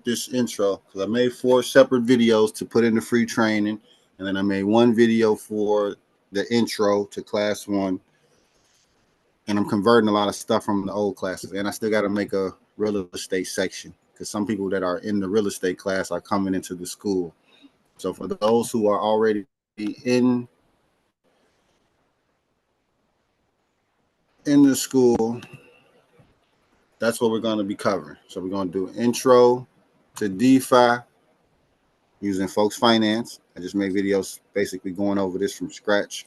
this intro because I made 4 separate videos to put in the free training, and then I made one video for the intro to class 1, and I'm converting a lot of stuff from the old classes, and I still got to make a real estate section because some people that are in the real estate class are coming into the school. So for those who are already in the school, that's what we're going to be covering. So we're going to do intro to DeFi using Folks Finance. I just made videos basically going over this from scratch.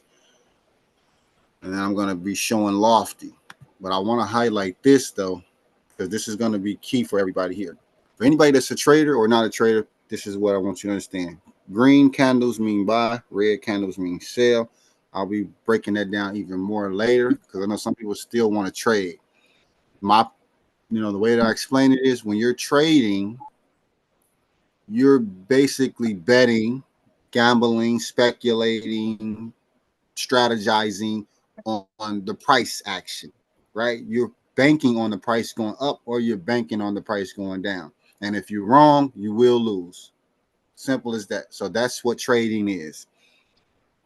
And then I'm going to be showing Lofty. But I want to highlight this, though, because this is going to be key for everybody here. For anybody that's a trader or not a trader, this is what I want you to understand. Green candles mean buy, red candles mean sell. I'll be breaking that down even more later because I know some people still want to trade. The way that I explain it is when you're trading, you're basically betting, gambling, speculating, strategizing on the price action, right? You're banking on the price going up or you're banking on the price going down. And if you're wrong, you will lose. Simple as that. So that's what trading is.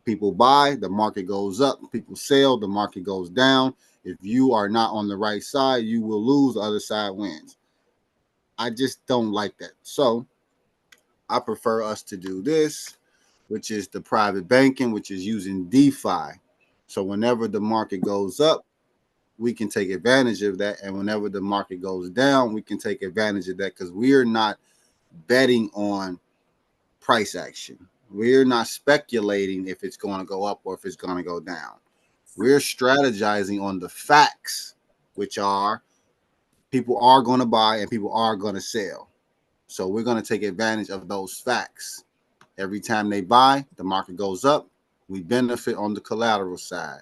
People buy, the market goes up. People sell, the market goes down. If you are not on the right side, you will lose. The other side wins. I just don't like that. So I prefer us to do this, which is the private banking, which is using DeFi. So whenever the market goes up, we can take advantage of that. And whenever the market goes down, we can take advantage of that because we're not betting on price action. We're not speculating if it's going to go up or if it's going to go down. We're strategizing on the facts, which are people are going to buy and people are going to sell. So we're going to take advantage of those facts. Every time they buy, the market goes up. We benefit on the collateral side.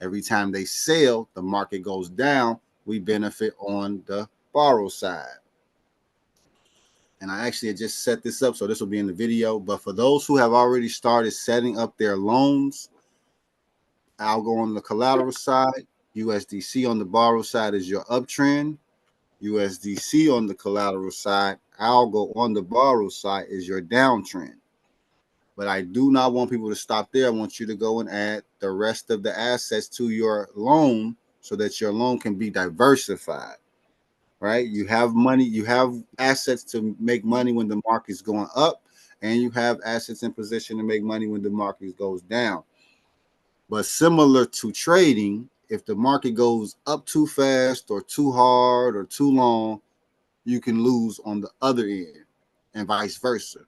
Every time they sell, the market goes down. We benefit on the borrow side. And I actually just set this up, so this will be in the video. But for those who have already started setting up their loans, I'll go on the collateral side. USDC on the borrow side is your uptrend. USDC on the collateral side, algo on the borrow side is your downtrend. But I do not want people to stop there. I want you to go and add the rest of the assets to your loan so that your loan can be diversified, right? You have money, you have assets to make money when the market's going up, and you have assets in position to make money when the market goes down. But similar to trading, if the market goes up too fast or too hard or too long, you can lose on the other end and vice versa.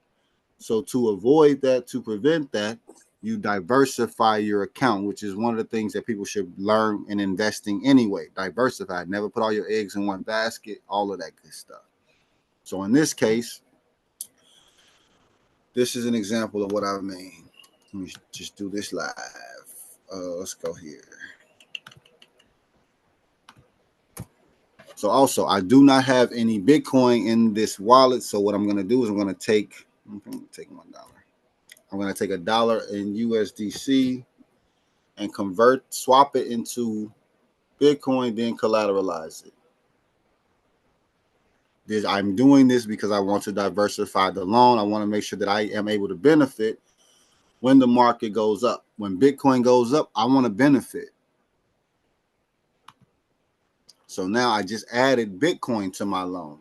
So to avoid that, to prevent that, you diversify your account, which is one of the things that people should learn in investing anyway. Diversify. Never put all your eggs in one basket, all of that good stuff. So in this case, this is an example of what I mean. Let me just do this live. Let's go here. So also, I do not have any Bitcoin in this wallet. So what I'm going to do is I'm going to take $1. I'm going to take $1 in USDC and swap it into Bitcoin, then collateralize it. I'm doing this because I want to diversify the loan. I want to make sure that I am able to benefit when the market goes up. When Bitcoin goes up, I want to benefit. So now I just added Bitcoin to my loan,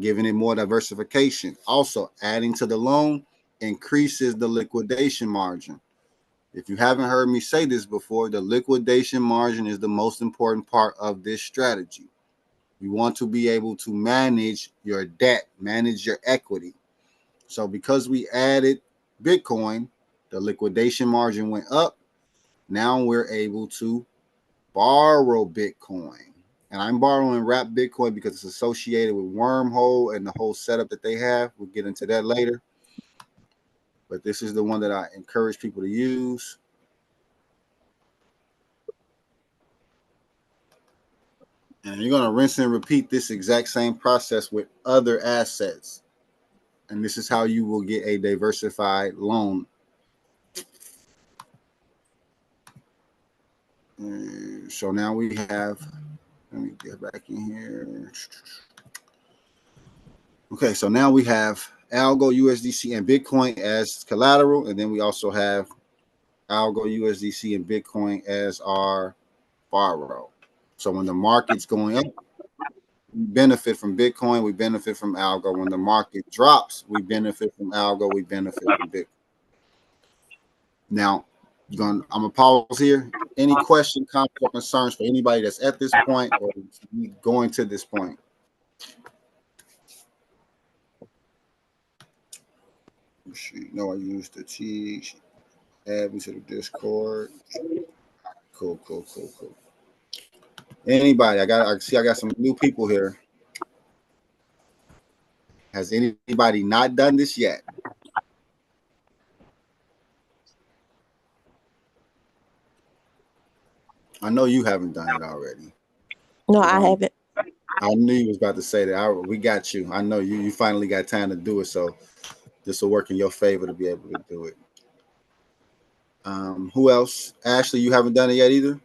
giving it more diversification. Also, adding to the loan increases the liquidation margin. If you haven't heard me say this before, the liquidation margin is the most important part of this strategy. You want to be able to manage your debt, manage your equity. So because we added Bitcoin, the liquidation margin went up. Now we're able to borrow Bitcoin. And I'm borrowing wrapped Bitcoin because it's associated with Wormhole and the whole setup that they have. We'll get into that later. But this is the one that I encourage people to use. And you're going to rinse and repeat this exact same process with other assets. And this is how you will get a diversified loan. So now let me get back in here. Okay, so now we have Algo, USDC, and Bitcoin as collateral, and then we also have Algo, USDC, and Bitcoin as our borrow. So when the market's going up, we benefit from Bitcoin, we benefit from Algo. When the market drops, we benefit from Algo, we benefit from Bitcoin. Now, I'm gonna pause here. Any question, comments, or concerns for anybody that's at this point or going to this point? No, I used the cheat. Add me to the Discord. Cool. Anybody? I see I got some new people here. Has anybody not done this yet? I know you haven't done it already. No, I haven't. I knew you was about to say that. We got you. I know you finally got time to do it, so this will work in your favor to be able to do it. Who else? Ashley, you haven't done it yet either?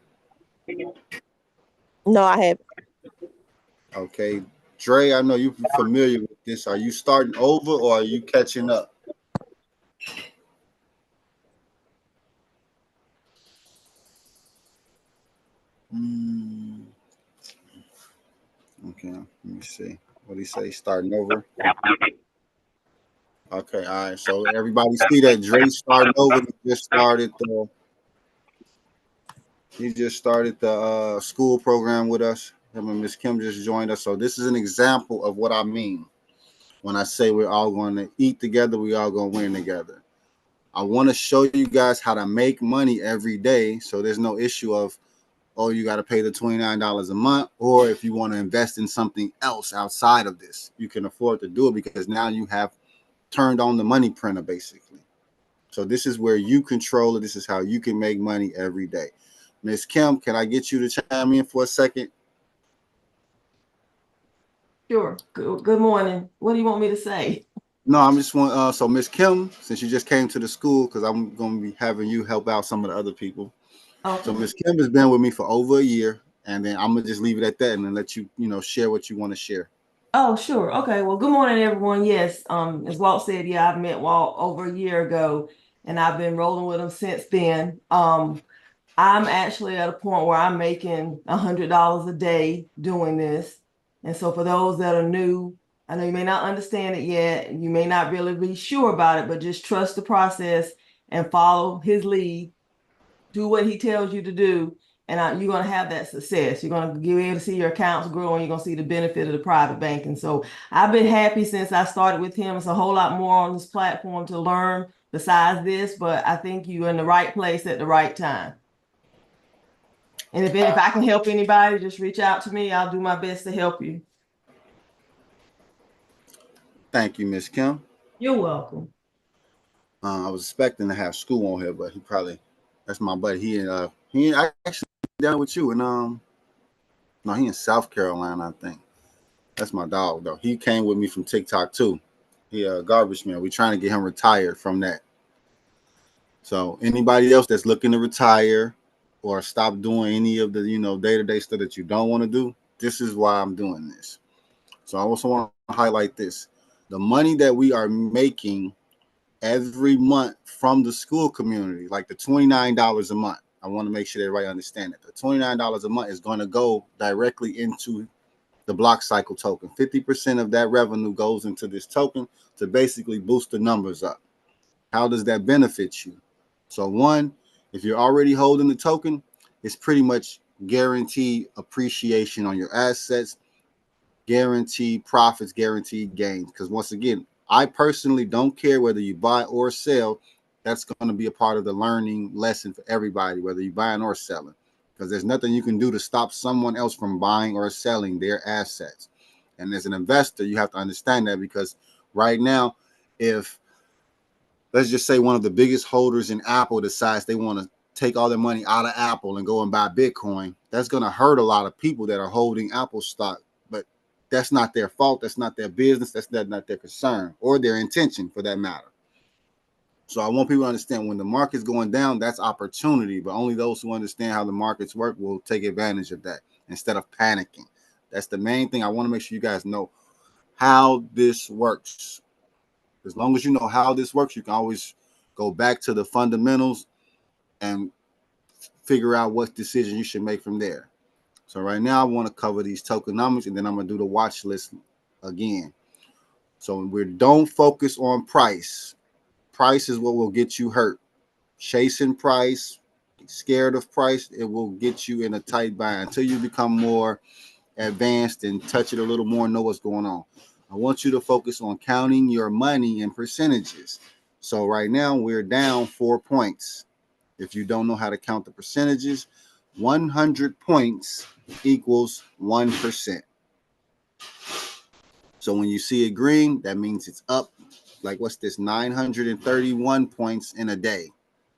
No, I haven't. Okay. Dre, I know you're familiar with this. Are you starting over or are you catching up? Okay, let me see. What do you say? Starting over? Okay, all right. So everybody see that Dre starting over. He just started the school program with us. Him and Miss Kim just joined us. So this is an example of what I mean when I say we're all going to eat together, we all going to win together. I want to show you guys how to make money every day, so there's no issue of, oh, you got to pay the $29 a month, or if you want to invest in something else outside of this, you can afford to do it because now you have turned on the money printer, basically. So this is where you control it. This is how you can make money every day. Miss Kim, can I get you to chime in for a second? Sure. Good morning. What do you want me to say? No, I'm just want so Miss Kim, since you just came to the school, because I'm going to be having you help out some of the other people. Okay. So Miss Kim has been with me for over a year, and then I'm gonna just leave it at that, and then let you, share what you want to share. Oh, sure. Okay. Well, good morning, everyone. Yes. As Walt said, yeah, I've met Walt over a year ago, and I've been rolling with him since then. I'm actually at a point where I'm making $100 a day doing this. And so for those that are new, I know you may not understand it yet, you may not really be sure about it, but just trust the process and follow his lead. Do what he tells you to do, and you're going to have that success. You're going to be able to see your accounts grow, and you're going to see the benefit of the private banking. So I've been happy since I started with him. It's a whole lot more on this platform to learn besides this, but I think you're in the right place at the right time. And if I can help anybody, just reach out to me. I'll do my best to help you. Thank you, Miss Kim. You're welcome. I was expecting to have School on here, but that's my buddy. He actually down with you, and no, he in South Carolina, I think. That's my dog though. He came with me from TikTok too. He a garbage man. We're trying to get him retired from that. So anybody else that's looking to retire or stop doing any of the day-to-day stuff that you don't want to do, this is why I'm doing this. So I also want to highlight this. The money that we are making every month from the school community, like the $29 a month. I want to make sure everybody understand it. The $29 a month is going to go directly into the block cycle token. 50% of that revenue goes into this token to basically boost the numbers up. How does that benefit you? So one, if you're already holding the token, it's pretty much guaranteed appreciation on your assets, guaranteed profits, guaranteed gains. Because once again, I personally don't care whether you buy or sell. That's going to be a part of the learning lesson for everybody, whether you're buying or selling, because there's nothing you can do to stop someone else from buying or selling their assets. And as an investor, you have to understand that, because right now, if let's just say one of the biggest holders in Apple decides they want to take all their money out of Apple and go and buy Bitcoin, that's going to hurt a lot of people that are holding Apple stock. But that's not their fault. That's not their business. That's not their concern or their intention for that matter. So I want people to understand, when the market's going down, that's opportunity. But only those who understand how the markets work will take advantage of that instead of panicking. That's the main thing I want to make sure you guys know. how this works. As long as you know how this works, you can always go back to the fundamentals and figure out what decision you should make from there. So right now I want to cover these tokenomics, and then I'm going to do the watch list again. So we don't focus on price. Price is what will get you hurt. Chasing price, scared of price, it will get you in a tight bind until you become more advanced and touch it a little more and know what's going on. I want you to focus on counting your money in percentages. So right now we're down 4 points. If you don't know how to count the percentages, 100 points equals 1%. So when you see it green, that means it's up. Like, what's this? 931 points in a day.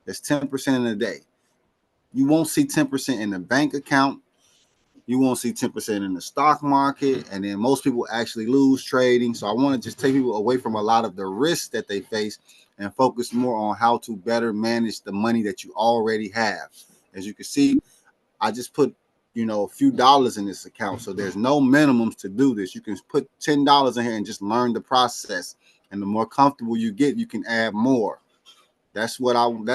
That's 10% in a day. You won't see 10% in the bank account. You won't see 10% in the stock market. And then most people actually lose trading. So I want to just take people away from a lot of the risks that they face and focus more on how to better manage the money that you already have. As you can see, I just put, a few dollars in this account. So there's no minimums to do this. You can put $10 in here and just learn the process. And the more comfortable you get, you can add more. That's where I'm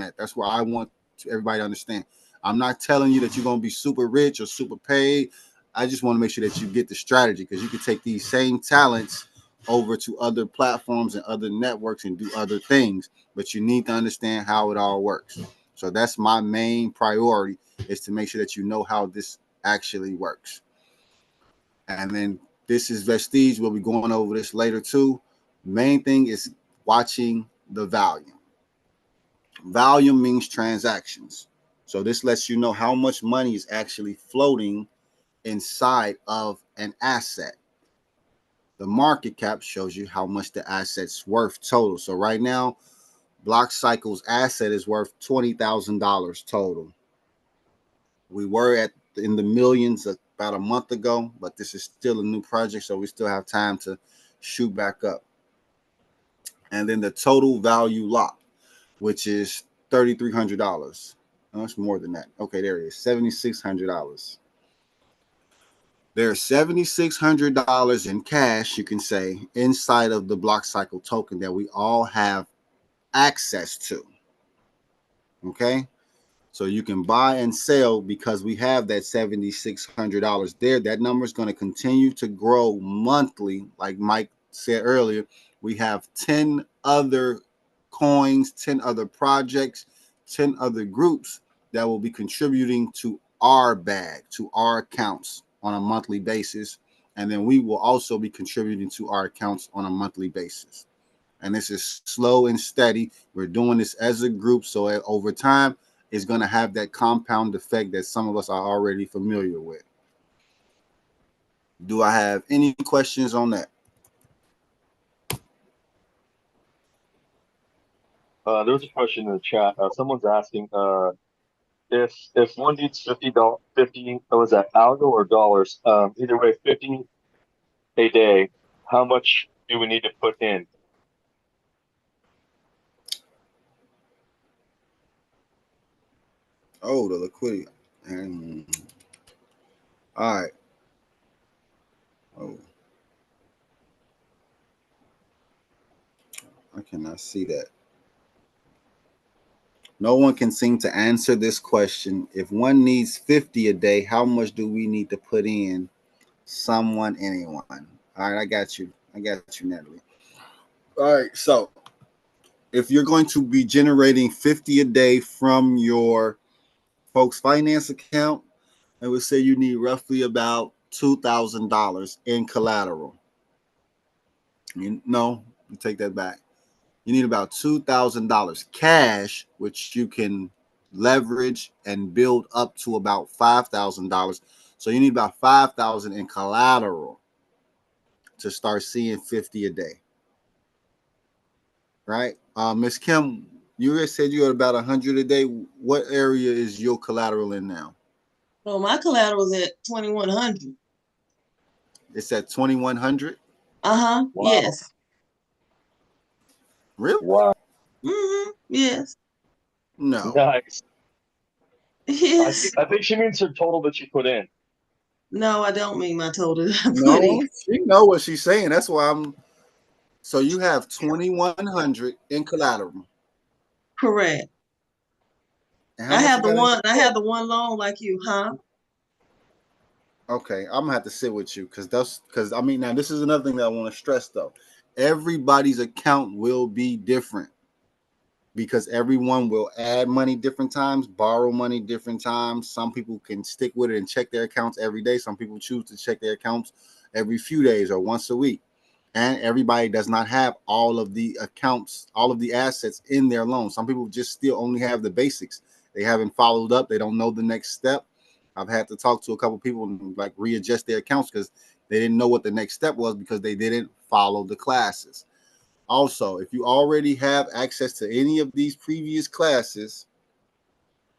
at. That's where I want everybody to understand. I'm not telling you that you're going to be super rich or super paid. I just want to make sure that you get the strategy, because you can take these same talents over to other platforms and other networks and do other things, but you need to understand how it all works. So that's my main priority, is to make sure that you know how this actually works. And then this is Vestige. We'll be going over this later too. Main thing is watching the volume. Volume means transactions. So this lets you know how much money is actually floating inside of an asset. The market cap shows you how much the asset's worth total. So right now, Block Cycle's asset is worth $20,000 total. We were in the millions about a month ago, but this is still a new project, so we still have time to shoot back up. And then the total value lock, which is $3,300. No, it's more than that. Okay, there it is, $7,600. There's $7,600 in cash, you can say, inside of the Block Cycle token that we all have access to. Okay, so you can buy and sell because we have that $7,600 there. That number is going to continue to grow monthly. Like Mike said earlier, we have 10 other coins, 10 other projects, 10 other groups that will be contributing to our bag, to our accounts on a monthly basis. And then we will also be contributing to our accounts on a monthly basis. And this is slow and steady. We're doing this as a group, so over time, it's going to have that compound effect that some of us are already familiar with. Do I have any questions on that? There's a question in the chat. Someone's asking if one needs $50, was that algo or dollars? Either way, 50 a day. How much do we need to put in? Oh, the liquidity. All right. Oh, I cannot see that. No one can seem to answer this question. If one needs 50 a day, how much do we need to put in? Someone, anyone. All right, I got you. Natalie. All right, so if you're going to be generating 50 a day from your folks' finance account, I would say you need roughly about $2,000 in collateral. You take that back. You need about $2,000 cash, which you can leverage and build up to about $5,000. So you need about $5,000 in collateral to start seeing 50 a day. Right? Miss Kim, you said you had about 100 a day. What area is your collateral in now? Well, my collateral is at 2,100. It's at 2,100? Wow. Yes. Really? Wow. Yes. No. Nice. Yes. I think she means her total that she put in. No, I don't mean my total No, equity. she know what she's saying. That's why I'm. So you have 2,100 in collateral. Correct. And how much you got in? I have the one loan like you, huh? Okay, I'm gonna have to sit with you because I mean now this is another thing that I want to stress though. Everybody's account will be different because everyone will add money different times, borrow money different times. Some people can stick with it and check their accounts every day. Some people choose to check their accounts every few days or once a week. And everybody does not have all of the accounts, all of the assets in their loan. Some people just still only have the basics. They haven't followed up. They don't know the next step. I've had to talk to a couple of people and like readjust their accounts because they didn't know what the next step was because they didn't follow the classes. Also, if you already have access to any of these previous classes,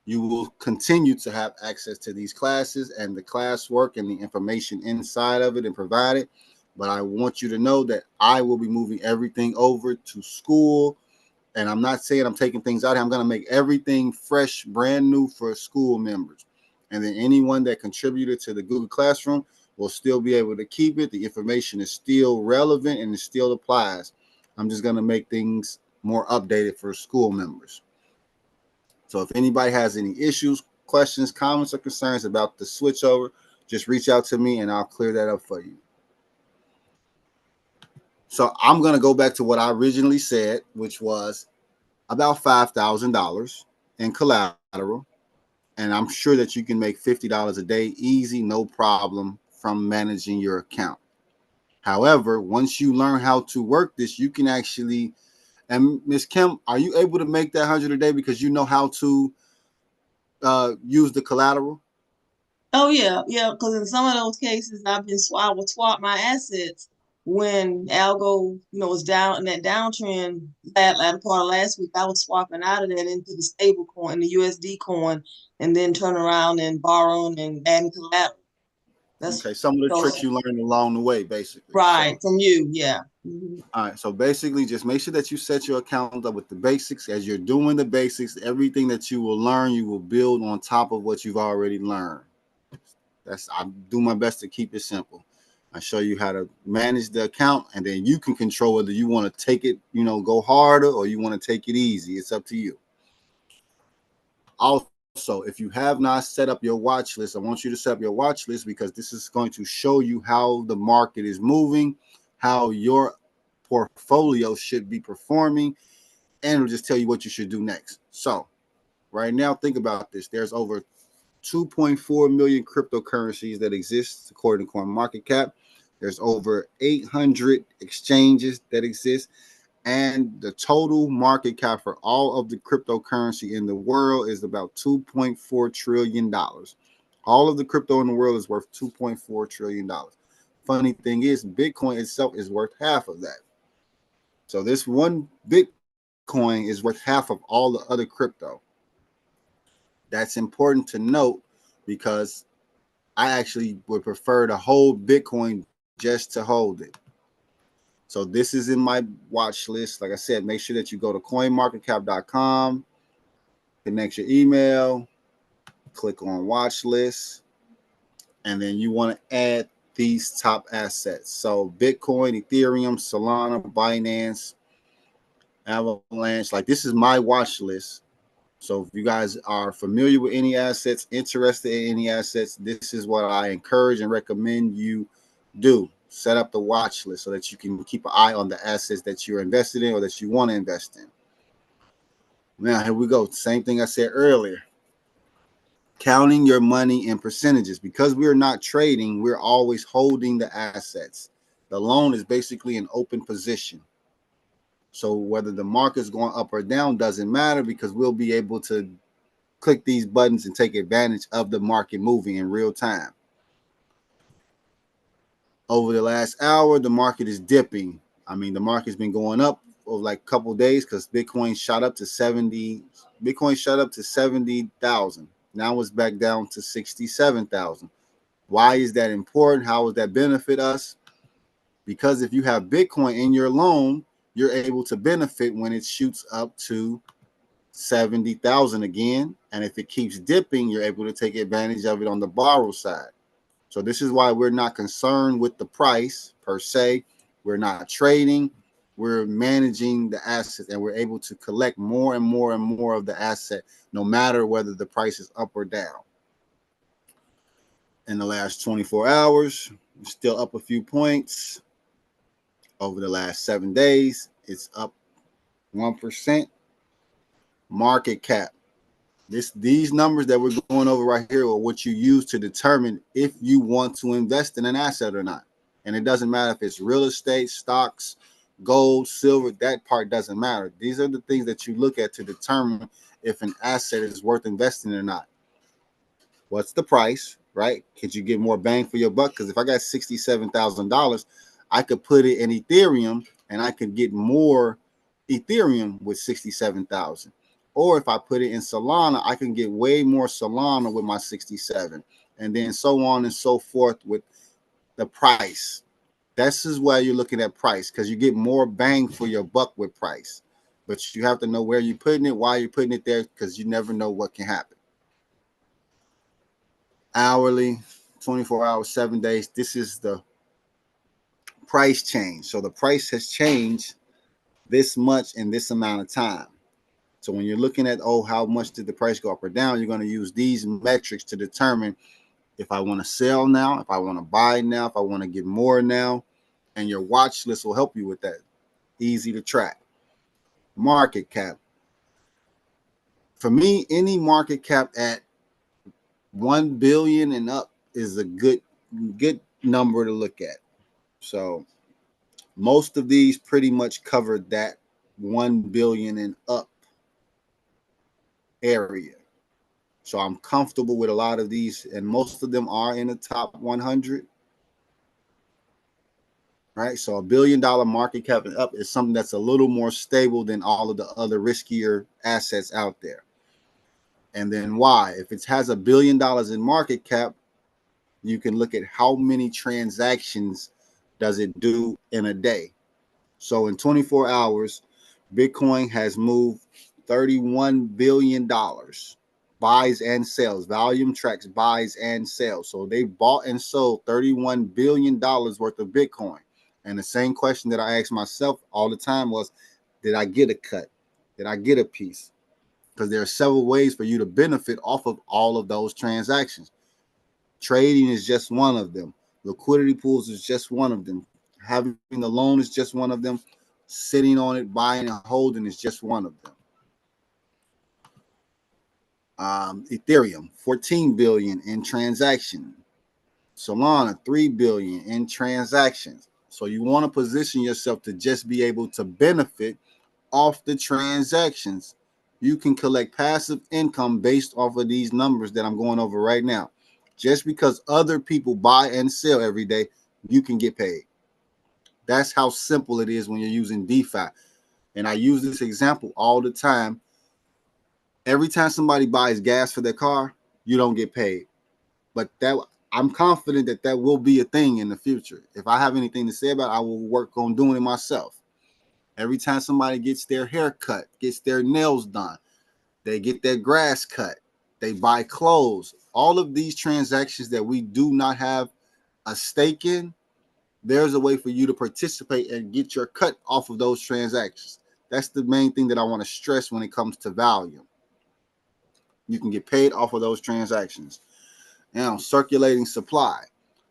you will continue to have access to these classes and the classwork and the information inside of it and provide it. But I want you to know that I will be moving everything over to Skool. And I'm not saying I'm taking things out here. I'm going to make everything fresh, brand new for Skool members. And then anyone that contributed to the Google Classroom will still be able to keep it. The information is still relevant and it still applies. I'm just going to make things more updated for Skool members. So if anybody has any issues, questions, comments, or concerns about the switchover, just reach out to me and I'll clear that up for you. So I'm going to go back to what I originally said, which was about $5,000 in collateral. And I'm sure that you can make $50 a day easy, no problem from managing your account. However, once you learn how to work this, you can actually, and Ms. Kim, are you able to make that 100 a day because you know how to use the collateral? Oh yeah, yeah. Because in some of those cases, I would swap my assets when algo, was down in that downtrend. That latter part of last week, I was swapping out of that into the stable coin, the USD coin, and then turn around and borrowing and adding collateral. That's Okay, some of the tricks you learned along the way, basically. right So, from you, yeah. Mm-hmm. all right, so basically, just make sure that you set your account up with the basics. As you're doing the basics, everything that you will learn, you will build on top of what you've already learned. I do my best to keep it simple. I show you how to manage the account, and then you can control whether you want to take it, go harder, or you want to take it easy. It's up to you. Also, if you have not set up your watch list, I want you to set up your watch list because this is going to show you how the market is moving, how your portfolio should be performing, and it'll just tell you what you should do next. So, right now, think about this. There's over 2.4 million cryptocurrencies that exist according to CoinMarketCap. There's over 800 exchanges that exist, and the total market cap for all of the cryptocurrency in the world is about $2.4 trillion. All of the crypto in the world is worth $2.4 trillion. Funny thing is, Bitcoin itself is worth half of that. So this one Bitcoin is worth half of all the other crypto. That's important to note because I actually would prefer to hold Bitcoin just to hold it. So this is in my watch list. Like I said, make sure that you go to coinmarketcap.com, connect your email, click on watch list, and then you want to add these top assets. So Bitcoin, Ethereum, Solana, Binance, Avalanche. Like this is my watch list. So if you guys are familiar with any assets, interested in any assets, this is what I encourage and recommend you do. Set up the watch list so that you can keep an eye on the assets that you're invested in or that you want to invest in. Now, here we go. Same thing I said earlier. Counting your money in percentages. Because we're not trading, we're always holding the assets. The loan is basically an open position. So whether the market's going up or down doesn't matter because we'll be able to click these buttons and take advantage of the market moving in real time. Over the last hour, the market is dipping. I mean, the market's been going up over like a couple of days because Bitcoin shot up to 70. Bitcoin shot up to 70,000. Now it's back down to 67,000. Why is that important? How does that benefit us? Because if you have Bitcoin in your loan, you're able to benefit when it shoots up to 70,000 again. And if it keeps dipping, you're able to take advantage of it on the borrow side. So this is why we're not concerned with the price per se. We're not trading. We're managing the asset, and we're able to collect more and more and more of the asset, no matter whether the price is up or down. In the last 24 hours, we're still up a few points. Over the last 7 days, it's up 1%. Market cap. These numbers that we're going over right here are what you use to determine if you want to invest in an asset or not. And it doesn't matter if it's real estate, stocks, gold, silver, that part doesn't matter. These are the things that you look at to determine if an asset is worth investing or not. What's the price, right? Could you get more bang for your buck? Because if I got $67,000, I could put it in Ethereum and I could get more Ethereum with 67,000. Or if I put it in Solana, I can get way more Solana with my 67, and then so on and so forth with the price. This is why you're looking at price, because you get more bang for your buck with price. But you have to know where you're putting it, why you're putting it there, because you never know what can happen. Hourly, 24 hours, 7 days. This is the price change. So the price has changed this much in this amount of time. So when you're looking at, how much did the price go up or down, you're going to use these metrics to determine if I want to sell now, if I want to buy now, if I want to get more now. And your watch list will help you with that. Easy to track. Market cap. For me, any market cap at 1 billion and up is a good number to look at. So most of these pretty much covered that 1 billion and up area. So I'm comfortable with a lot of these, and most of them are in the top 100. Right? So $1 billion market cap and up is something that's a little more stable than all of the other riskier assets out there. And then why? If it has $1 billion in market cap, you can look at how many transactions does it do in a day. So in 24 hours, Bitcoin has moved $31 billion. Buys and sales. Volume tracks buys and sales. So they bought and sold $31 billion worth of Bitcoin. And the same question that I asked myself all the time was, did I get a cut? Did I get a piece? Because there are several ways for you to benefit off of all of those transactions. Trading is just one of them. Liquidity pools is just one of them. Having the loan is just one of them. Sitting on it, buying and holding is just one of them. Ethereum, 14 billion in transaction. Solana, 3 billion in transactions. So you want to position yourself to just be able to benefit off the transactions. You can collect passive income based off of these numbers that I'm going over right now. Just because other people buy and sell every day, you can get paid. That's how simple it is when you're using DeFi. And I use this example all the time. Every time somebody buys gas for their car, you don't get paid. But I'm confident that will be a thing in the future. If I have anything to say about it, I will work on doing it myself. Every time somebody gets their hair cut, gets their nails done, they get their grass cut, they buy clothes, all of these transactions that we do not have a stake in, there's a way for you to participate and get your cut off of those transactions. That's the main thing that I want to stress when it comes to value. You can get paid off of those transactions. Now, circulating supply.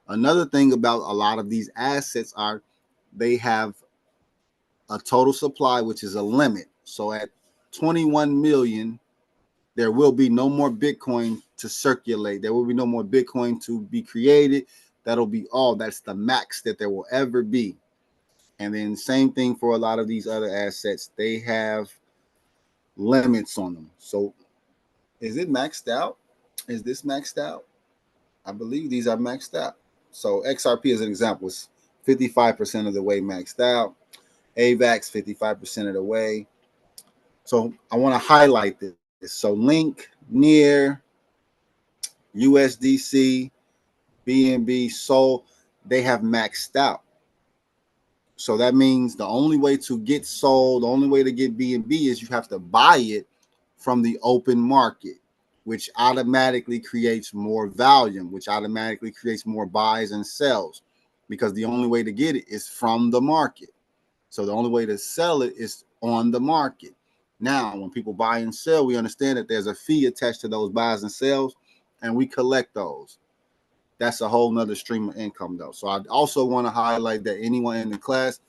Another thing about a lot of these assets are they have a total supply, which is a limit. So at 21 million, there will be no more Bitcoin to circulate. There will be no more Bitcoin to be created. That'll be all. That's the max that there will ever be. And then same thing for a lot of these other assets. They have limits on them. So is it maxed out? Is this maxed out? I believe these are maxed out. So XRP as an example is 55% of the way maxed out. AVAX 55% of the way. So I want to highlight this. So Link, Near, USDC, BNB, Sol, they have maxed out. So that means the only way to get Sol, the only way to get BNB is you have to buy it from the open market, which automatically creates more volume, which automatically creates more buys and sells, because the only way to get it is from the market. So the only way to sell it is on the market. Now, when people buy and sell, we understand that there's a fee attached to those buys and sells, and we collect those. That's a whole nother stream of income, though. So I also want to highlight that anyone in the class,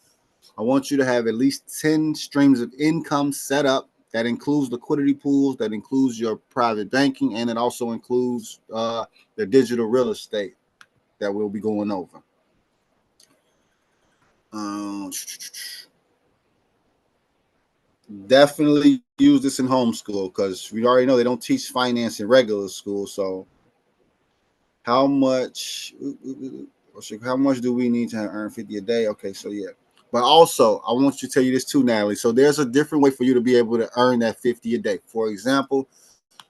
I want you to have at least 10 streams of income set up. That includes liquidity pools, that includes your private banking, and it also includes the digital real estate that we'll be going over. Definitely use this in homeschool, because we already know they don't teach finance in regular school. So how much do we need to earn 50 a day? Okay, so yeah. But also, I want you to tell you this too, Natalie. So there's a different way for you to be able to earn that 50 a day. For example,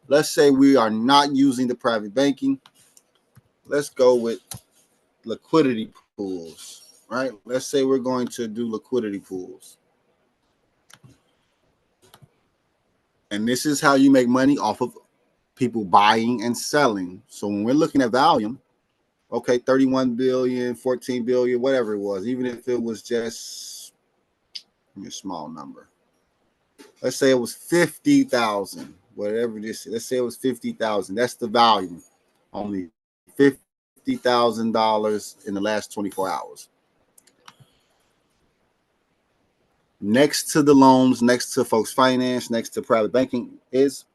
let's say we are not using the private banking. Let's go with liquidity pools, right? Let's say we're going to do liquidity pools. And this is how you make money off of people buying and selling. So when we're looking at volume, okay, 31 billion, 14 billion, whatever it was, even if it was just a small number. Let's say it was 50,000, whatever this is. Let's say it was 50,000. That's the volume. Only $50,000 in the last 24 hours. Next to the loans, next to folks finance, next to private banking is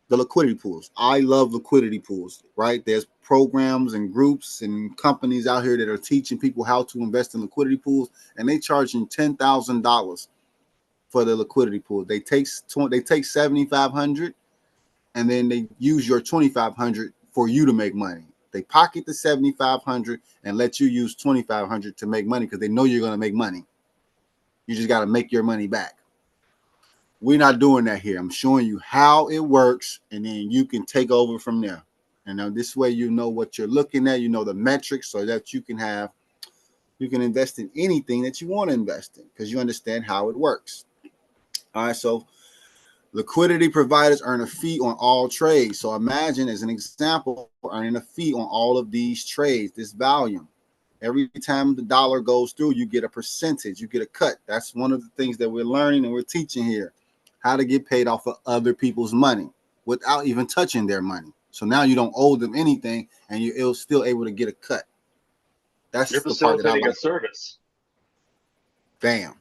the liquidity pools. I love liquidity pools, right? There's programs and groups and companies out here that are teaching people how to invest in liquidity pools, and they charging $10,000 for the liquidity pool. They take $7,500, and then they use your $2,500 for you to make money. They pocket the $7,500 and let you use $2,500 to make money, because they know you're going to make money. You just got to make your money back. We're not doing that here. I'm showing you how it works, and then you can take over from there. And now this way, you know what you're looking at, you know the metrics, so that you can invest in anything that you want to invest in, because you understand how it works. All right, so liquidity providers earn a fee on all trades. So imagine, as an example, earning a fee on all of these trades, this volume. Every time the dollar goes through, you get a percentage, you get a cut. That's one of the things that we're learning and we're teaching here, how to get paid off of other people's money without even touching their money. So now you don't owe them anything, and you're still able to get a cut. That's You're the part that I facilitating like. a service. Bam.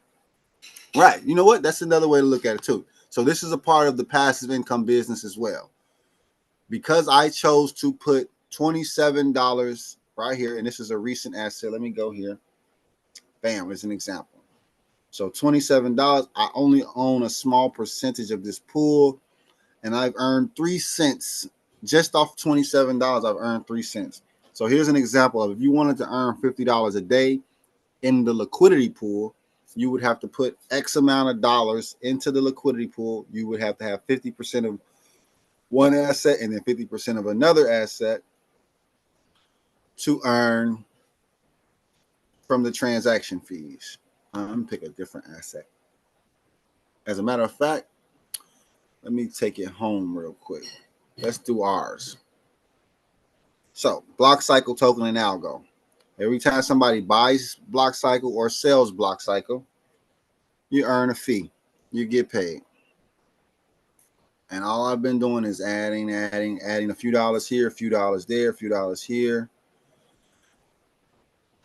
Right. You know what? That's another way to look at it too. So this is a part of the passive income business as well. Because I chose to put $27 right here, and this is a recent asset. Let me go here. Bam, as an example. So $27, I only own a small percentage of this pool, and I've earned 3 cents. Just off $27, I've earned 3 cents. So here's an example of, if you wanted to earn $50 a day in the liquidity pool, you would have to put X amount of dollars into the liquidity pool. You would have to have 50% of one asset and then 50% of another asset to earn from the transaction fees. I'm going to pick a different asset. As a matter of fact, let me take it home real quick. Let's do ours. So, block cycle, token, and algo. Every time somebody buys block cycle or sells block cycle, you earn a fee. You get paid. And all I've been doing is adding a few dollars here, a few dollars there, a few dollars here.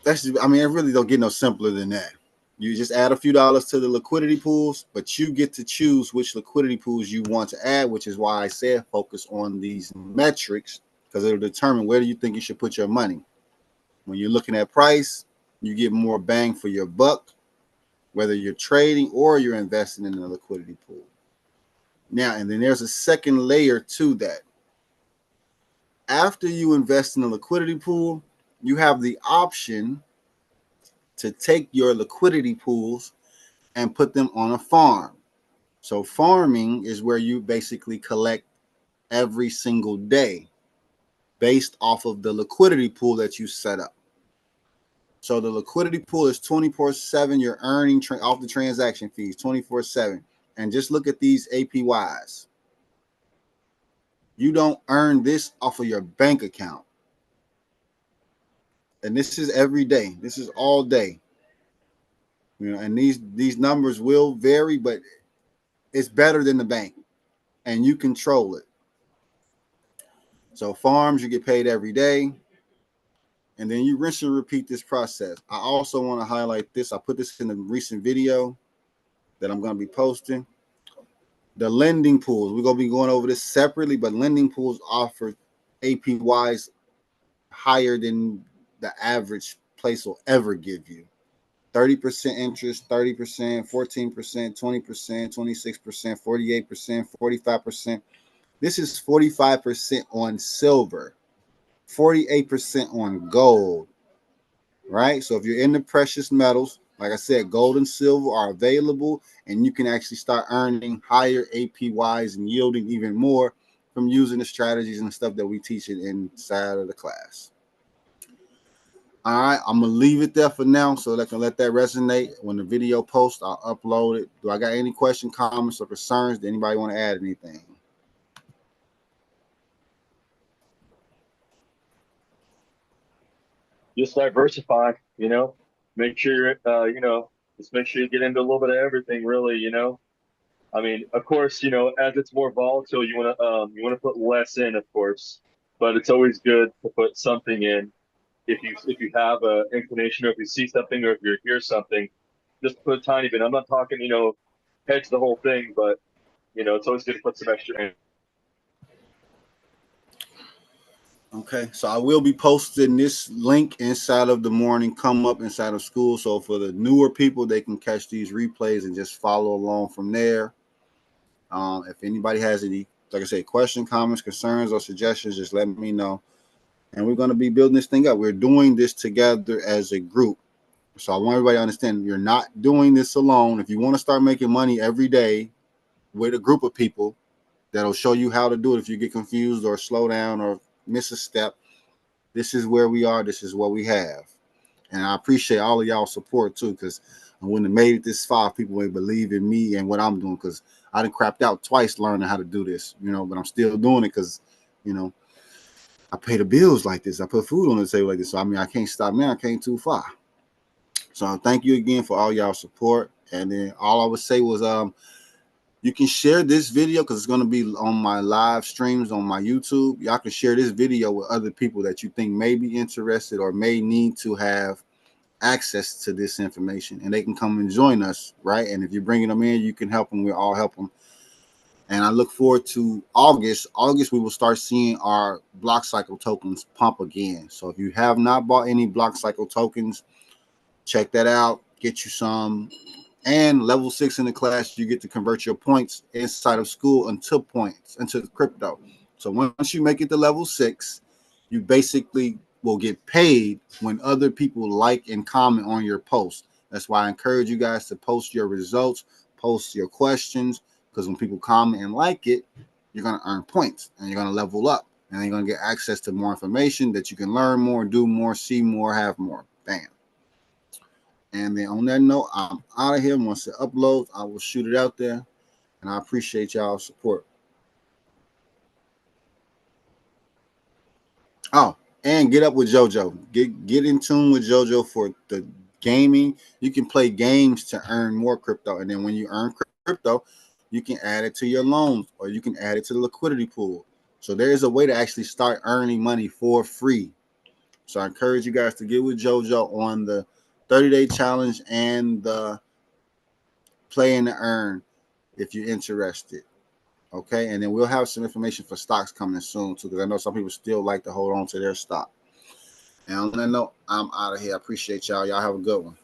That's just, I mean, it really don't get no simpler than that. You just add a few dollars to the liquidity pools, but you get to choose which liquidity pools you want to add, which is why I said focus on these metrics, because it'll determine where do you think you should put your money. When you're looking at price, you get more bang for your buck, whether you're trading or you're investing in a liquidity pool. Now, and then there's a second layer to that. After you invest in a liquidity pool, you have the option to take your liquidity pools and put them on a farm. So farming is where you basically collect every single day based off of the liquidity pool that you set up. So the liquidity pool is 24/7. You're earning off the transaction fees 24/7. And just look at these APYs. You don't earn this off of your bank account. And this is every day. This is all day. And these numbers will vary, but it's better than the bank, and you control it. So farms, you get paid every day, and then you rinse and repeat this process. I also want to highlight this. I put this in a recent video that I'm going to be posting. The lending pools, we're going to be going over this separately, but lending pools offer APYs higher than the average place will ever give you. 30% interest, 30%, 14%, 20%, 26%, 48%, 45%. This is 45% on silver, 48% on gold, right? So if you're into precious metals, like I said, gold and silver are available, and you can actually start earning higher APYs and yielding even more from using the strategies and stuff that we teach it inside of the class. All right, I'm gonna leave it there for now so that I can let that resonate. When the video posts, I'll upload it. Do I got any questions, comments, or concerns? Does anybody want to add anything? Just diversify, make sure, just make sure you get into a little bit of everything, really, I mean, of course, as it's more volatile, you want to put less in, of course, but it's always good to put something in if you have a inclination, or if you see something, or if you hear something, just put a tiny bit. I'm not talking, hedge the whole thing, but it's always good to put some extra in. Okay, so I will be posting this link inside of the morning come up inside of Skool. So for the newer people, they can catch these replays and just follow along from there. If anybody has any, like I say, question, comments, concerns, or suggestions, just let me know. And we're going to be building this thing up. We're doing this together as a group. So I want everybody to understand you're not doing this alone. If you want to start making money every day with a group of people that'll show you how to do it, if you get confused or slow down or miss a step, this is where we are. This is what we have. And I appreciate all of y'all support too, because I wouldn't have made it this far if people would believe in me and what I'm doing, because I done crapped out twice learning how to do this, but I'm still doing it because, I pay the bills like this. I put food on the table like this. So, I can't stop now. I came too far. So thank you again for all y'all support. And then all I would say was, you can share this video because it's going to be on my live streams on my YouTube. Y'all can share this video with other people that you think may be interested or may need to have access to this information, and they can come and join us, right? And if you're bringing them in, you can help them. We'll all help them. And I look forward to August. We will start seeing our block cycle tokens pump again. So if you have not bought any block cycle tokens, check that out. Get you some. And level 6 in the class, you get to convert your points inside of Skool into crypto. So once you make it to level 6, you basically will get paid when other people like and comment on your post. That's why I encourage you guys to post your results, post your questions, because when people comment and like it, you're going to earn points and you're going to level up, and you're going to get access to more information that you can learn more, do more, see more, have more. Bam. And then on that note, I'm out of here. Once it uploads, I will shoot it out there. And I appreciate y'all's support. Oh, and get up with JoJo. Get in tune with JoJo for the gaming. You can play games to earn more crypto. And then when you earn crypto, you can add it to your loans, or you can add it to the liquidity pool. So there is a way to actually start earning money for free. So I encourage you guys to get with JoJo on the 30-day challenge and the play and earn if you're interested. Okay, and then we'll have some information for stocks coming soon too, because I know some people still like to hold on to their stock. And on that note, I'm out of here. I appreciate y'all. Y'all have a good one.